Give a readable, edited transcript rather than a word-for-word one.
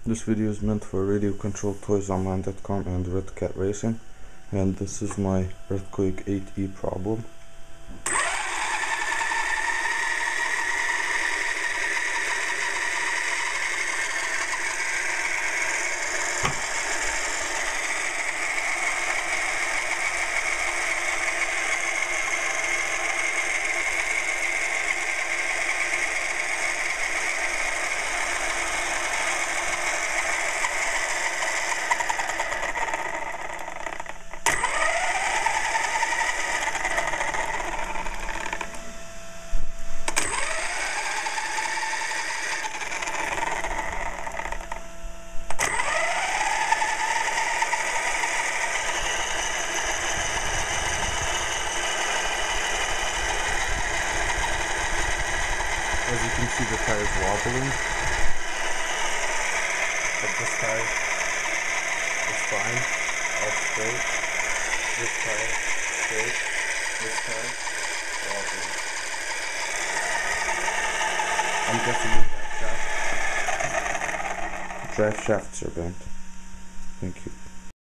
This video is meant for RadioControlToysOnline.com and Red Cat Racing, and this is my Earthquake 8E problem. As you can see, the tire is wobbling, but this tire is fine, all straight. This tire straight, this tire wobbling. I'm guessing the drive shafts are bent. Thank you.